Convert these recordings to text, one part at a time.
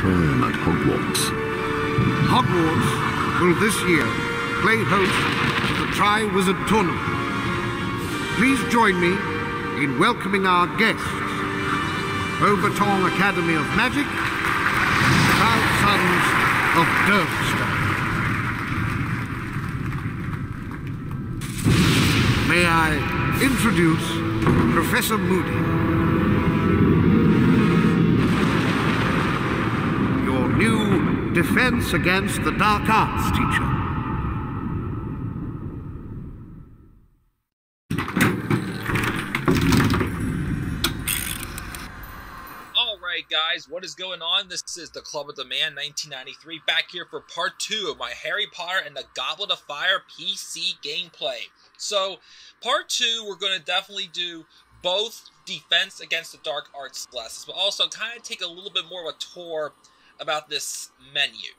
return at Hogwarts. Hogwarts will this year play host to the Tri-Wizard Tournament. Please join me in welcoming our guests, Beaubaton Academy of Magic, proud sons of Durmstrang. May I introduce Professor Moody, your new Defense Against the Dark Arts teacher. Guys, what is going on? This is the Club of the Man 1993, back here for part 2 of my Harry Potter and the Goblet of Fire PC gameplay. So, part 2, we're going to definitely do both Defense Against the Dark Arts lessons, but also kind of take a little bit more of a tour about this menu.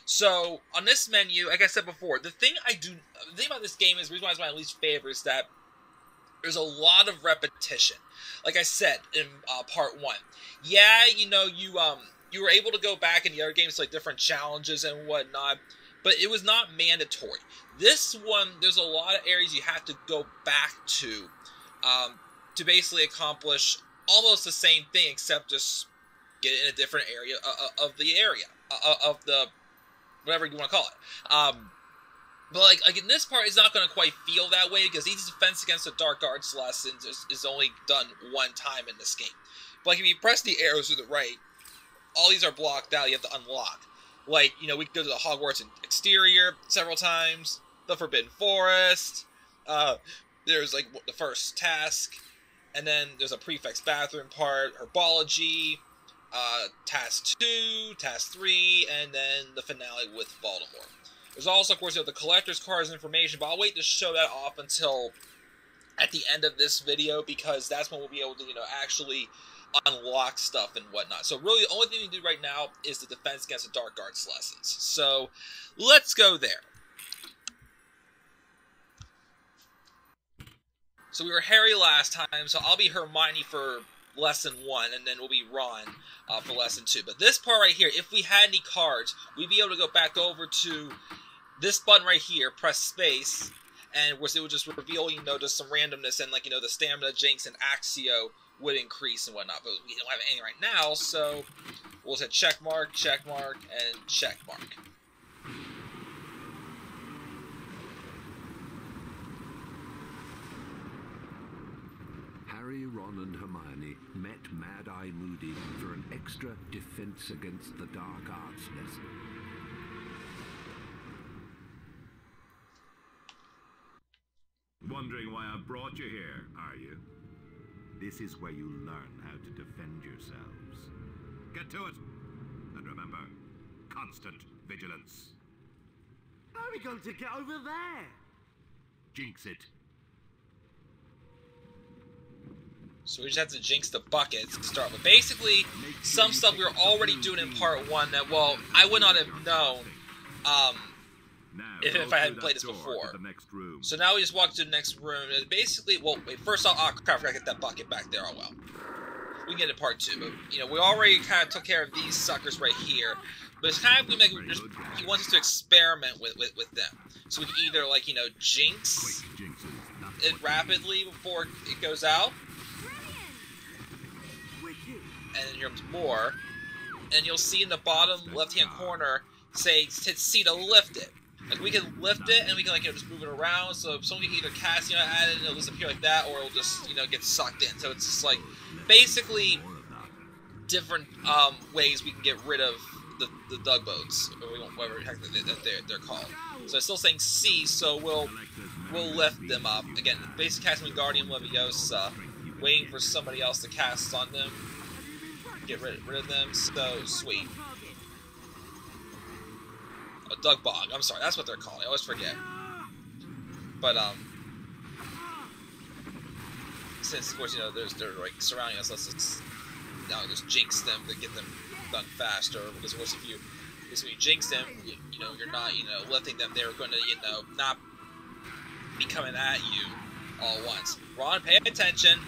So, on this menu, like I said before, the thing about this game is, the reason why it's my least favorite is that there's a lot of repetition. Like I said in part 1, yeah, you know, you were able to go back in the other games to like different challenges and whatnot, but it was not mandatory. This one, there's a lot of areas you have to go back to basically accomplish almost the same thing, except just get in a different area of the whatever you want to call it. But like in this part, it's not going to quite feel that way, because each Defense Against the Dark Arts lessons is only done one time in this game. But like if you press the arrows to the right, all these are blocked out, you have to unlock. Like, you know, we can go to the Hogwarts Exterior several times, the Forbidden Forest, there's like the first task, and then there's a prefect's bathroom part, Herbology, task 2, task 3, and then the finale with Baltimore. There's also, of course, you know, the collector's cards information, but I'll wait to show that off until at the end of this video, because that's when we'll be able to, you know, actually unlock stuff and whatnot. So really, the only thing we do right now is the Defense Against the Dark Arts lessons. So let's go there. So we were Harry last time, so I'll be Hermione for lesson 1, and then we'll be Ron for lesson 2. But this part right here, if we had any cards, we'd be able to go back over to this button right here, press space, and it would just reveal, you know, just some randomness, and like, you know, the stamina, jinx, and axio would increase and whatnot. But we don't have any right now, so we'll hit check mark, and check mark. Harry, Ron, and Hermione met Mad-Eye Moody for an extra Defense Against the Dark Arts lesson. Wondering why I brought you here, are you? This is where you learn how to defend yourselves. Get to it! And remember, constant vigilance. How are we going to get over there? Jinx it. So we just have to jinx the buckets to start with. Basically, some stuff we were already doing in part 1 that, well, I would not have known if I hadn't played this before. So now we just walk to the next room. And basically, well, wait, first off, oh crap, I forgot to get that bucket back there. Oh well. We can get to part 2, but, you know, we already kind of took care of these suckers right here. But it's kind of, he wants us to experiment with them. So we can either, like, you know, jinx it rapidly before it goes out. And then here's more, and you'll see in the bottom left-hand corner say hit C to lift it. Like, we can lift it, and we can, like, you know, just move it around. So if someone can either cast, you know, at it, and it'll disappear like that, or it'll just, you know, get sucked in. So it's just like basically different ways we can get rid of the dug boats, or whatever the heck they're called. So it's still saying C, so we'll lift them up again. Basic casting Wingardium Leviosa, waiting for somebody else to cast on them. Get rid of them, so sweet. A Dug Bog, I'm sorry, that's what they're called, I always forget. But, since, of course, you know, they're, like, surrounding us, let's just, you know, just jinx them to get them done faster, because, of course, if you jinx them, you know, you're not, you know, lifting them, they're going to, you know, not be coming at you all at once. Ron, pay attention.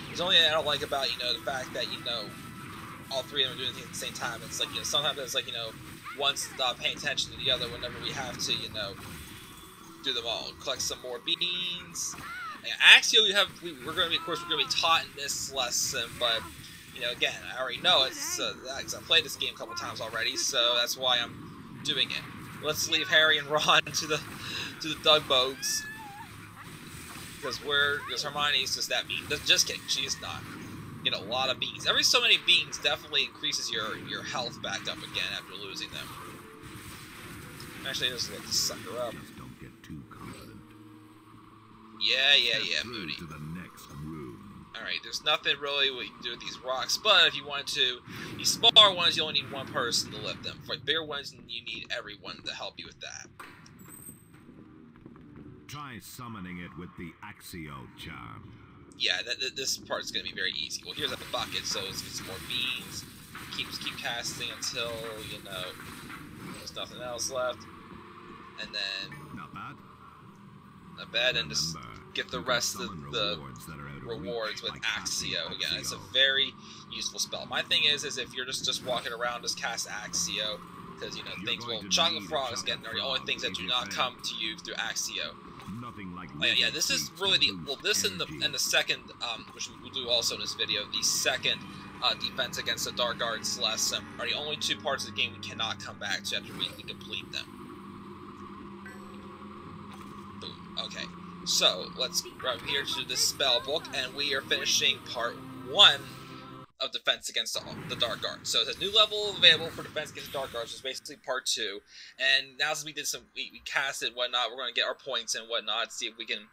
There's only thing I don't like about, you know, the fact that, you know, all three of them are doing things at the same time. It's like, you know, sometimes it's like, you know, one's paying attention to the other whenever we have to, you know, do them all. Collect some more beans. And Axio, we're going to be, of course, we're going to be taught in this lesson, but, you know, again, I already know it's because I've played this game a couple times already, so that's why I'm doing it. Let's leave Harry and Ron to the Dugbogs, because Hermione's just that mean. Just kidding, she is not. Get a lot of beans. Every so many beans definitely increases your health back up again after losing them. Actually, just let this sucker up. Just don't get too confident. Yeah, Moody. To the next room. Alright, there's nothing really we can do with these rocks, but if you wanted to, these smaller ones, you only need one person to lift them. For bigger ones, you need everyone to help you with that. Try summoning it with the Axio charm. Yeah, this part's going to be very easy. Well, here's a bucket, so let's get some more beans. Keep casting until, you know, there's nothing else left. And then... Not bad. Not bad, and just get the rest of the rewards with Axio. Again, it's a very useful spell. My thing is if you're just walking around, just cast Axio. Because, you know, things will... Chocolate Frogs, again, are the only things that do not come to you through Axio. Nothing like yeah, this is really the... Well, this and the second, which we'll do also in this video, the second defense against the Dark Arts lesson are the only two parts of the game we cannot come back to after we complete them. Boom. Okay. So, let's run here to the spell book, and we are finishing part 1 of Defense Against the Dark Arts. So it says new level available for Defense Against the Dark Arts, which is basically part 2. And now since we did we cast it and whatnot, we're going to get our points and whatnot, see if we can,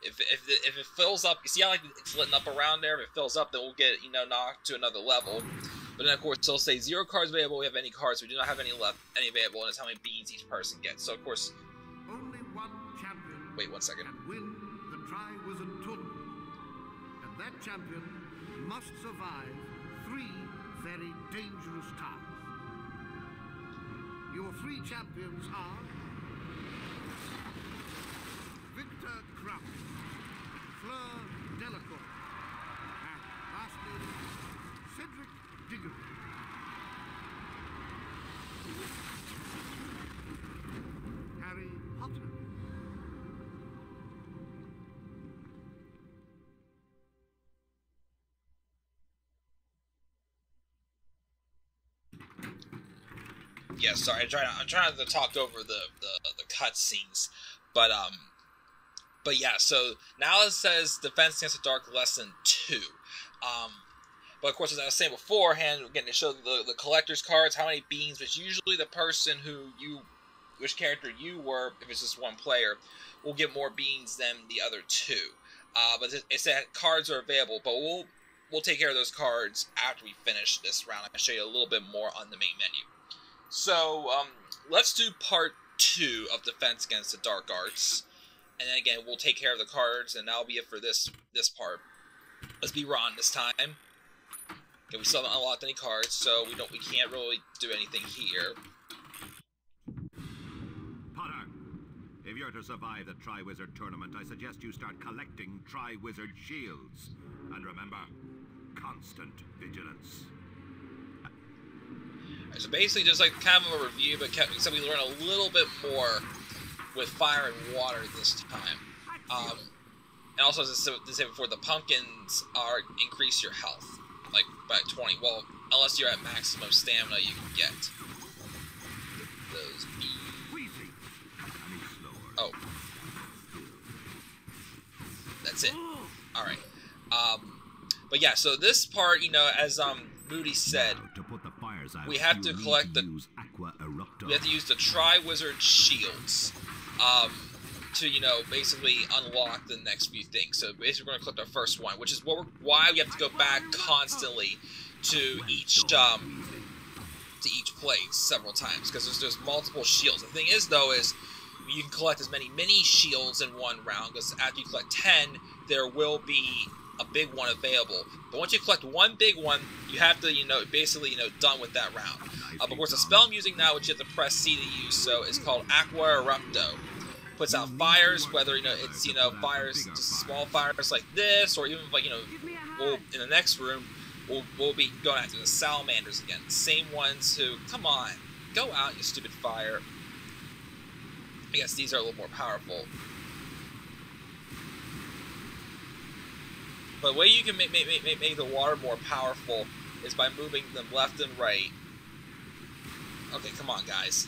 if it fills up, you see how like it's lit up around there? If it fills up, then we'll get, you know, knocked to another level. But then of course it'll say 0 cards available, we have any cards, we do not have any available, and it's how many beans each person gets. So of course, Only one champion wait 1 second. can win the Triwizard Tournament. And that champion must survive 3 very dangerous tasks. Your 3 champions are Victor Crump, Fleur Delacour, and lastly, Cedric Diggory. Harry Potter. Yeah, sorry, I'm trying to talk over the cutscenes, but yeah. So now it says Defense Against the Dark Lesson 2. But of course, as I was saying beforehand, again, to show the collector's cards, how many beans, which usually the person which character you were, if it's just one player, will get more beans than the other 2. But it said cards are available, but we'll take care of those cards after we finish this round. I'll show you a little bit more on the main menu. So, let's do part 2 of Defense Against the Dark Arts. And then again, we'll take care of the cards, and that'll be it for this part. Let's be Ron this time. Okay, we still haven't unlocked any cards, so we can't really do anything here. Potter, if you're to survive the Triwizard Tournament, I suggest you start collecting Triwizard shields. And remember, constant vigilance. So basically, just like kind of a review, but except we learn a little bit more with fire and water this time. And also, as I said before, the pumpkins increase your health, like by 20. Well, unless you're at maximum stamina, you can get those beans. Oh, that's it. All right. But yeah, so this part, you know, as Moody said, we have to collect we have to use the Triwizard shields to, you know, basically unlock the next few things. So basically we're going to collect our first one, which is why we have to go back constantly to each place several times, because there's multiple shields. The thing is, though, is you can collect as many mini shields in one round, because after you collect 10, there will be a big one available. But once you collect one big one, you have to, you know, basically, you know, done with that round. But of course, the spell I'm using now, which you have to press C to use, so it's called Aqua Erupto. Puts out fires, whether, you know, it's, you know, fires, just small fires like this, or even, like, you know, well, in the next room, we'll be going after the salamanders again. Same ones who, come on, go out, you stupid fire. I guess these are a little more powerful. But the way you can make the water more powerful is by moving them left and right. Okay, come on, guys.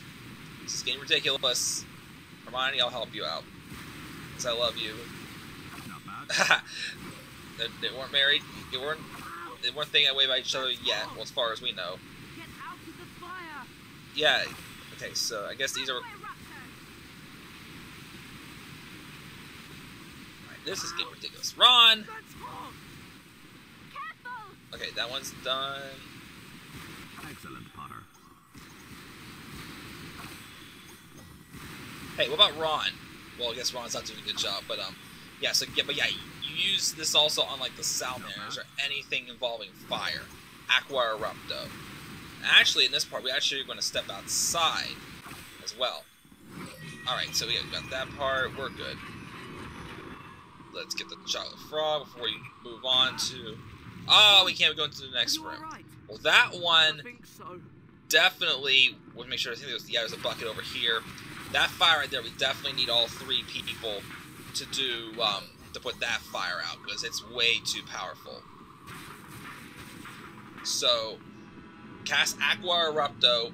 This is getting ridiculous. Hermione, I'll help you out. Because I love you. Not bad. They weren't married. They weren't thinking that way about each other yet, well, as far as we know. Get out of the fire. Yeah. Okay, so I guess these are... Alright, this is getting ridiculous. Ron! Okay, that one's done. Excellent, Potter. Hey, what about Ron? Well, I guess Ron's not doing a good job, but yeah. So yeah, but yeah, you use this also on like the salamanders or anything involving fire, Aqua Erupto. Actually, in this part, we actually are going to step outside as well. All right, so we got that part. We're good. Let's get the chocolate frog before we move on to. Oh, we can't go into the next room. Well, that one definitely. We'll make sure. I think there's a bucket over here. That fire right there, we definitely need all 3 people to do to put that fire out because it's way too powerful. So, cast Aqua Erupto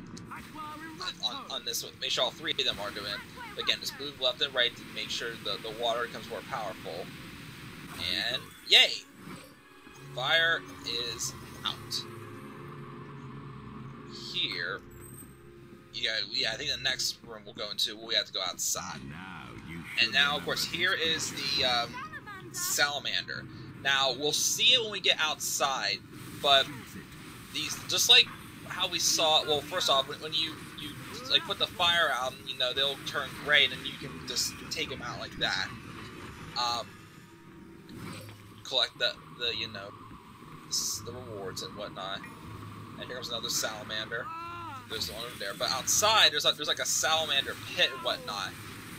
on this one. Make sure all 3 of them are doing it. Again, just move left and right to make sure the water becomes more powerful. And yay! Fire is out. Here. Yeah, I think the next room we'll go into, we have to go outside. And now, of course, here is the salamander. Now, we'll see it when we get outside, but these, just like how we saw, well, first off, when you like put the fire out, and, you know, they'll turn gray, and then you can just take them out like that. Collect the you know, the rewards and whatnot. And here comes another salamander. There's one over there, but outside there's like a salamander pit and whatnot.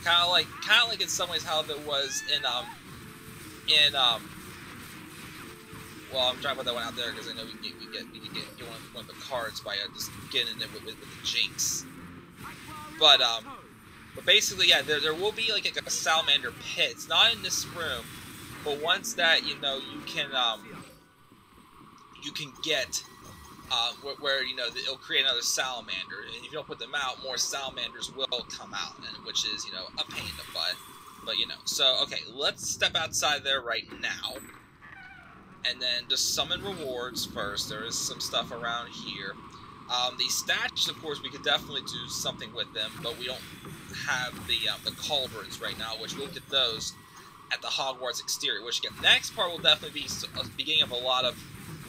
Kind of like in some ways how there was in well, I'm trying to put that one out there because I know we can get one of the cards by just getting it with the Jinx. But basically, yeah, there will be like a salamander pit. It's not in this room, but once that, you know, you can get where you know it'll create another salamander, and if you don't put them out, more salamanders will come out, and which is, you know, a pain in the butt. But you know, so okay, let's step outside there right now, and then just summon rewards first. There is some stuff around here. These statues, of course, we could definitely do something with them, but we don't have the cauldrons right now, which we'll get those at the Hogwarts Exterior. Which again, next part will definitely be a beginning of a lot of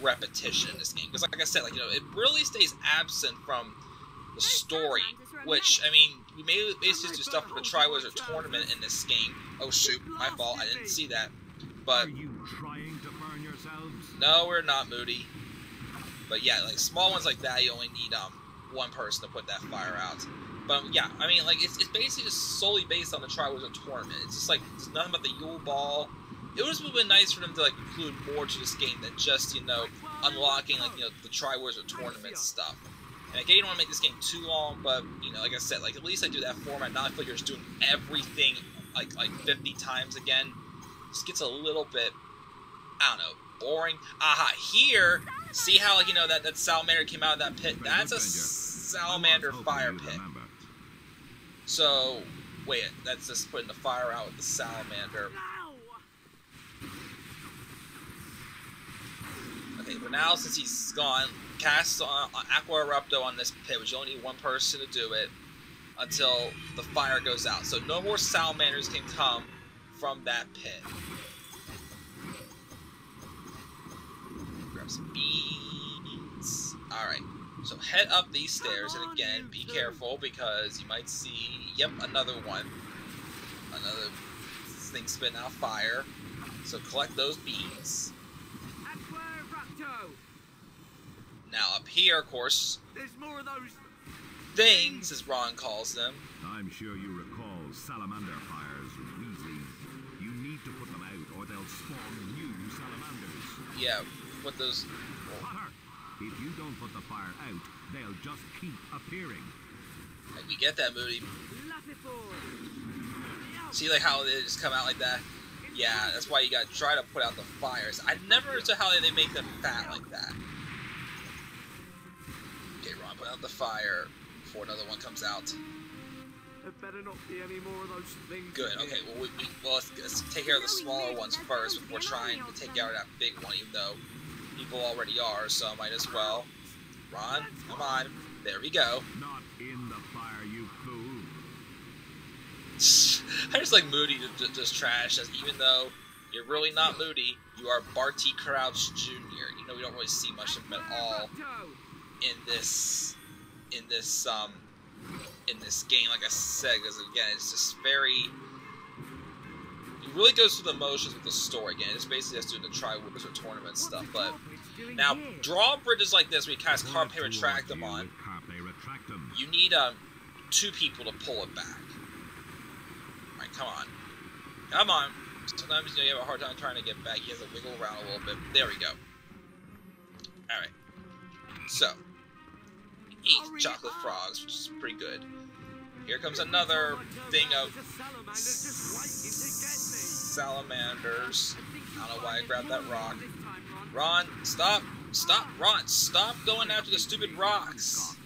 repetition in this game, because like I said, like, you know, it really stays absent from the story, which, I mean, we may basically do stuff for the Triwizard Tournament in this game. Oh shoot, my fault, I didn't see that. But are you trying to burn yourselves? No, we're not, Moody. But yeah, like small ones like that, you only need one person to put that fire out. But yeah, I mean, like, it's basically just solely based on the Triwizard Tournament. It's just like, it's nothing but the Yule Ball. It would have been nice for them to like include more to this game than just, you know, unlocking, like, you know, the Triwizard Tournament stuff. And again, you don't want to make this game too long, but, you know, like I said, like, at least I do that format, not like you're just doing everything like 50 times again. Just gets a little bit, I don't know, boring. Aha, here, see how, like, you know, that salamander came out of that pit? That's a salamander fire pit. So, wait, that's just putting the fire out with the salamander. Okay, but now, since he's gone, cast Aqua Erupto on this pit, which you only need one person to do it until the fire goes out. So no more salamanders can come from that pit. Grab some beans. Alright, so head up these stairs, and again, be careful, because you might see, yep, another one. Another thing spitting out fire. So collect those beans. Now up here, of course, there's more of those things, as Ron calls them. I'm sure you recall salamander fires, Weasley. You need to put them out, or they'll spawn new salamanders. Yeah, put those. Potter, If you don't put the fire out, they'll just keep appearing. Like, you get that, Moody? Lappy boy. See, like, how they just come out like that? Yeah, that's why you gotta try to put out the fires. I never understood how they make them fat like that. Okay, Ron, put out the fire before another one comes out. There better not be any more of those things. Good, okay, well, let's take care of the smaller ones first before trying to take out that big one, even though people already are, so I might as well. Ron, come on. There we go. Not in the fire, you fool. I just like Moody to just trash us, even though you're really not Moody. You are Barty Crouch Jr. You know, we don't really see much of him at all in this game, like I said, because again, it's just very. It really goes through the motions with the story again. It's basically just doing the Triwizard Tournament stuff. But now, drawbridges like this, where you cast Carpe Retractum on, you need 2 people to pull it back. Alright, come on. Come on. Sometimes you have a hard time trying to get back. He has to wiggle around a little bit. There we go. Alright. So, eat chocolate frogs, which is pretty good. Here comes another thing of salamanders. I don't know why I grabbed that rock. Ron, stop! Stop! Ron, stop going after the stupid rocks!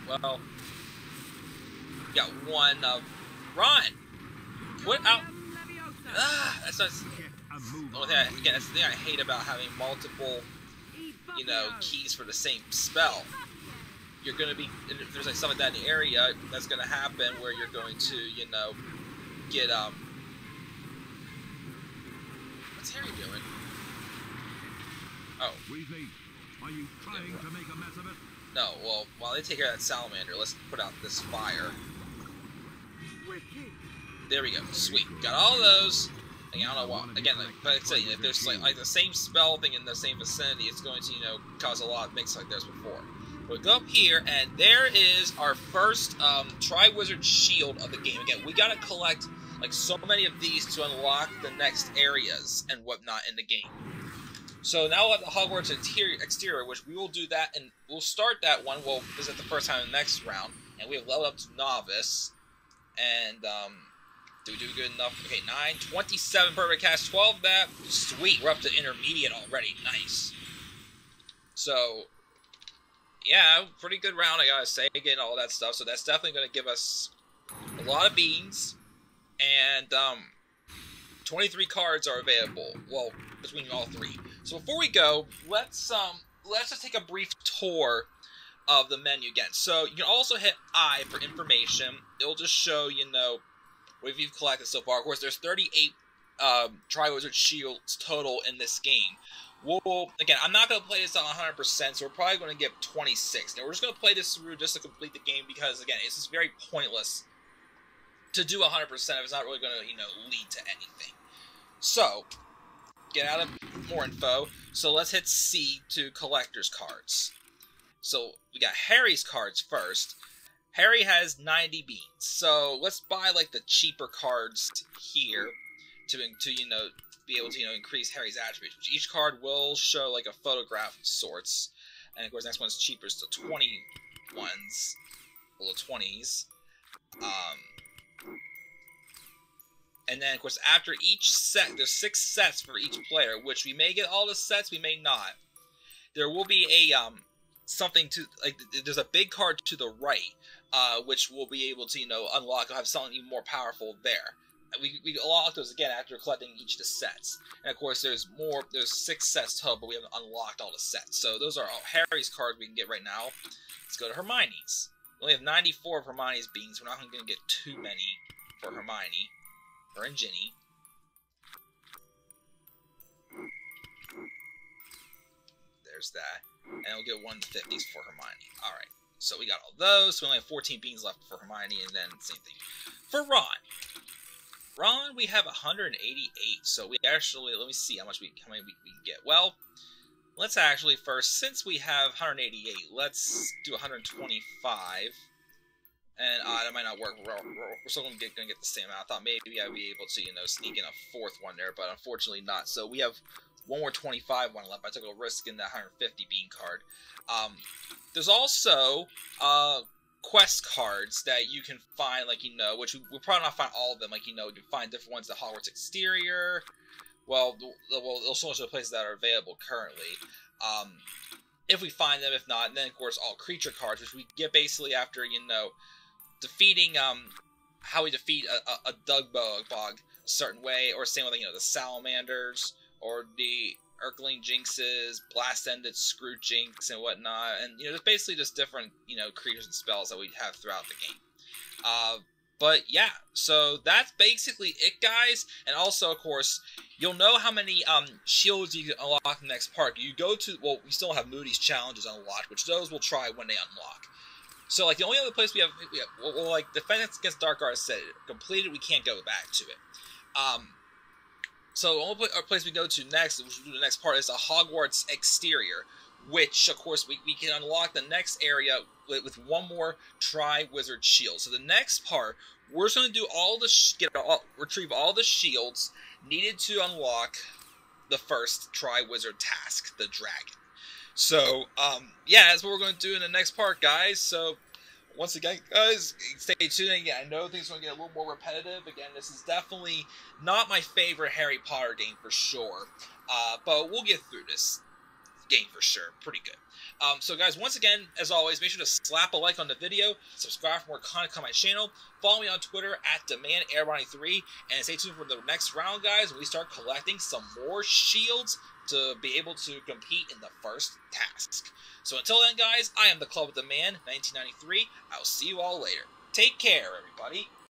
Well, got one of... Ron! Put out... Ah! That's not... Again, that's the thing I hate about having multiple, you know, keys for the same spell. You're going to be... If there's like stuff like that in the area, that's going to happen where you're going to, you know, get, What's Harry doing? Oh. Weasley, are you trying to make a mess of it? No, well, while they take care of that salamander, let's put out this fire. There we go. Sweet. Got all those. Again, I don't know what. Again, like I said, if there's like the same spell thing in the same vicinity, it's going to, you know, cause a lot of mix like there's before. We'll go up here, and there is our first Triwizard Shield of the game. Again, we gotta collect like so many of these to unlock the next areas and whatnot in the game. So now we'll have the Hogwarts Exterior, which we will do that, and we'll start that one. We'll visit the first time in the next round, and we have leveled up to Novice. And, do we do good enough? Okay, 9, 27 perfect cast, 12 that. Sweet, we're up to Intermediate already. Nice. So, yeah, pretty good round, I gotta say, getting all that stuff. So that's definitely going to give us a lot of beans. And, 23 cards are available. Well, between all 3. So before we go, let's just take a brief tour of the menu again. So you can also hit I for information. It'll just show, you know, what you've collected so far. Of course, there's 38 Triwizard Shields total in this game. We'll, again, I'm not going to play this on 100%, so we're probably going to get 26. Now, we're just going to play this through just to complete the game because, again, it's just very pointless to do 100% if it's not really going to, you know, lead to anything. So, get out of more info. So let's hit C to collector's cards. So we got Harry's cards first. Harry has 90 beans. So let's buy like the cheaper cards here to you know, be able to, you know, increase Harry's attributes. Each card will show like a photograph of sorts. And of course, the next one's cheaper, so 20 ones. Well, the 20s. And then, of course, after each set, there's 6 sets for each player, which we may get all the sets, we may not. There will be a, something to, like, there's a big card to the right, which we'll be able to, you know, unlock. I'll have something even more powerful there. We unlock those again after collecting each of the sets. And, of course, there's 6 sets total, but we haven't unlocked all the sets. So those are all Harry's cards we can get right now. Let's go to Hermione's. We only have 94 of Hermione's beans. We're not going to get too many for Hermione. Her and Ginny. There's that. And we'll get 150s for Hermione. Alright. So we got all those. So we only have 14 beans left for Hermione, and then same thing. For Ron. Ron, we have 188. So we actually, let me see how many we can get. Well, let's actually first, since we have 188, let's do 125. And that might not work. We're still going to get the same amount. I thought maybe I'd be able to, you know, sneak in a 4th one there, but unfortunately not. So we have one more 25 one left. I took a risk in that 150 bean card. There's also quest cards that you can find, like, you know, which we'll probably not find all of them. Like, you know, you can find different ones at Hogwarts Exterior. Well, those are the places that are available currently. If we find them, if not, and then of course all creature cards, which we get basically after, you know, defeating how we defeat a Dugbog a certain way, or same with, you know, the Salamanders or the Urkling Jinxes, Blast-Ended Screw Jinx and whatnot, and, you know, there's basically just different, you know, creatures and spells that we have throughout the game. But yeah, so that's basically it, guys. And also, of course, you'll know how many shields you can unlock in the next part. You go to, well, we still have Moody's challenges unlocked, which those we'll try when they unlock. So, like, the only other place we have well, like, Defense Against Dark Arts said completed, we can't go back to it. So the only place we go to next, which we'll do the next part, is the Hogwarts Exterior, which, of course, we can unlock the next area with one more Tri-Wizard shield. So the next part, we're just going to do retrieve all the shields needed to unlock the first Tri-Wizard task, the Dragon. So, yeah, that's what we're going to do in the next part, guys. So, once again, guys, stay tuned. Again, I know things are going to get a little more repetitive. Again, this is definitely not my favorite Harry Potter game for sure. But we'll get through this game for sure. Pretty good. So, guys, once again, as always, make sure to slap a like on the video, subscribe for more content on my channel, follow me on Twitter at DemandHerbology3, and stay tuned for the next round, guys, when we start collecting some more shields to be able to compete in the first task. So until then, guys, I am the Club with the Man, 1993. I'll see you all later. Take care, everybody.